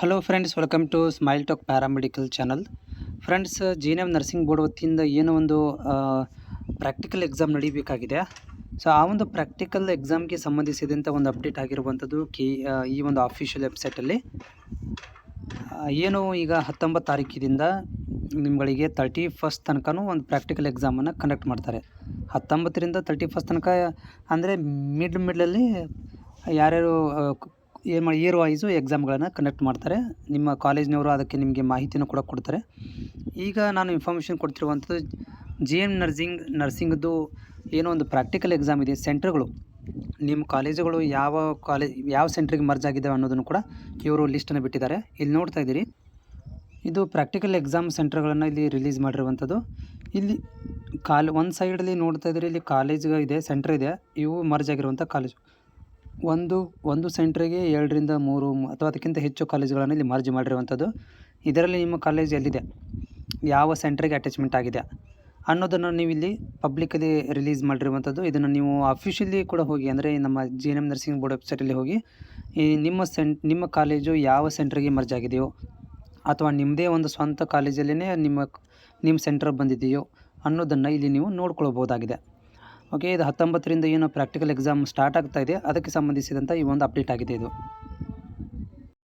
Hello friends, welcome to smile talk paramedical channel. Friends, GNM nursing board ವತಿಯಿಂದ ಏನೋ ಒಂದು practical exam ನಡೀಬೇಕಾಗಿದೆ. So ಆ ಒಂದು ಪ್ರಾಕ್ಟಿಕಲ್ ಎಕ್ಸಾಮ್ಗೆ ಸಂಬಂಧಿಸಿದಂಥ ಒಂದು ಅಪ್ಡೇಟ್ ಆಗಿರುವಂಥದ್ದು ಈ ಒಂದು ಅಫಿಷಿಯಲ್ ವೆಬ್ಸೈಟಲ್ಲಿ ಏನು ಈಗ 19 ತಾರೀಕಿನಿಂದ ನಿಮ್ಮಗಳಿಗೆ 31 ತನಕನೂ ಒಂದು ಪ್ರಾಕ್ಟಿಕಲ್ ಎಕ್ಸಾಮನ್ನು ಕಂಡಕ್ಟ್ ಮಾಡ್ತಾರೆ. 19ರಿಂದ 31 ತನಕ ಅಂದರೆ ಮಿಡ್ಲಲ್ಲಿ ಯಾರ್ಯಾರು ಇಯರ್ ವೈಸು ಎಕ್ಸಾಮ್ಗಳನ್ನು ಕಂಡಕ್ಟ್ ಮಾಡ್ತಾರೆ. ನಿಮ್ಮ ಕಾಲೇಜ್ನವರು ಅದಕ್ಕೆ ನಿಮಗೆ ಮಾಹಿತಿನೂ ಕೂಡ ಕೊಡ್ತಾರೆ. ಈಗ ನಾನು ಇನ್ಫಾರ್ಮೇಷನ್ ಕೊಡ್ತಿರುವಂಥದ್ದು ಜಿ.ಎನ್ ನರ್ಸಿಂಗ್ದು ಏನೋ ಒಂದು ಪ್ರಾಕ್ಟಿಕಲ್ ಎಕ್ಸಾಮ್ ಇದೆ. ಸೆಂಟ್ರ್ಗಳು ನಿಮ್ಮ ಕಾಲೇಜುಗಳು ಯಾವ ಸೆಂಟ್ರಿಗೆ ಮರ್ಜ್ ಆಗಿದ್ದಾವೆ ಅನ್ನೋದನ್ನು ಕೂಡ ಇವರು ಲಿಸ್ಟನ್ನು ಬಿಟ್ಟಿದ್ದಾರೆ. ಇಲ್ಲಿ ನೋಡ್ತಾ ಇದ್ದೀರಿ, ಇದು ಪ್ರಾಕ್ಟಿಕಲ್ ಎಕ್ಸಾಮ್ ಸೆಂಟರ್ಗಳನ್ನು ಇಲ್ಲಿ ರಿಲೀಸ್ ಮಾಡಿರುವಂಥದ್ದು. ಇಲ್ಲಿ ಒಂದು ಸೈಡಲ್ಲಿ ನೋಡ್ತಾ ಇದ್ದೀರಿ, ಇಲ್ಲಿ ಕಾಲೇಜುಗಳಿದೆ, ಸೆಂಟ್ರ್ ಇದೆ. ಇವು ಮರ್ಜ್ ಆಗಿರುವಂಥ ಕಾಲೇಜು. ಒಂದು ಸೆಂಟ್ರಿಗೆ 2 ರಿಂದ 3 ಅಥವಾ ಅದಕ್ಕಿಂತ ಹೆಚ್ಚು ಕಾಲೇಜುಗಳನ್ನು ಇಲ್ಲಿ ಮರ್ಜ್ ಮಾಡಿರುವಂಥದ್ದು. ಇದರಲ್ಲಿ ನಿಮ್ಮ ಕಾಲೇಜ್ ಎಲ್ಲಿದೆ, ಯಾವ ಸೆಂಟ್ರಿಗೆ ಅಟ್ಯಾಚ್ಮೆಂಟ್ ಆಗಿದೆ ಅನ್ನೋದನ್ನು ನೀವು ಇಲ್ಲಿ ಪಬ್ಲಿಕಲ್ಲಿ ರಿಲೀಸ್ ಮಾಡಿರುವಂಥದ್ದು. ಇದನ್ನು ನೀವು ಅಫಿಷಿಯಲಿ ಕೂಡ ಹೋಗಿ, ಅಂದರೆ ನಮ್ಮ ಜಿ.ಎನ್.ಎಮ್ ನರ್ಸಿಂಗ್ ಬೋರ್ಡ್ ವೆಬ್ಸೈಟಲ್ಲಿ ಹೋಗಿ ಈ ನಿಮ್ಮ ಕಾಲೇಜು ಯಾವ ಸೆಂಟ್ರಿಗೆ ಮರ್ಜ್ ಆಗಿದೆಯೋ ಅಥವಾ ನಿಮ್ಮದೇ ಒಂದು ಸ್ವಂತ ಕಾಲೇಜಲ್ಲೇ ನಿಮ್ಮ ಸೆಂಟರ್ ಬಂದಿದೆಯೋ ಅನ್ನೋದನ್ನು ಇಲ್ಲಿ ನೀವು ನೋಡ್ಕೊಳ್ಬೋದಾಗಿದೆ. ಓಕೆ, ಇದು 19ರಿಂದ ಏನು ಪ್ರಾಕ್ಟಿಕಲ್ ಎಕ್ಸಾಮ್ ಸ್ಟಾರ್ಟ್ ಆಗ್ತಾ ಇದೆ, ಅದಕ್ಕೆ ಸಂಬಂಧಿಸಿದಂಥ ಈ ಒಂದು ಅಪ್ಡೇಟ್ ಆಗಿದೆ ಇದು.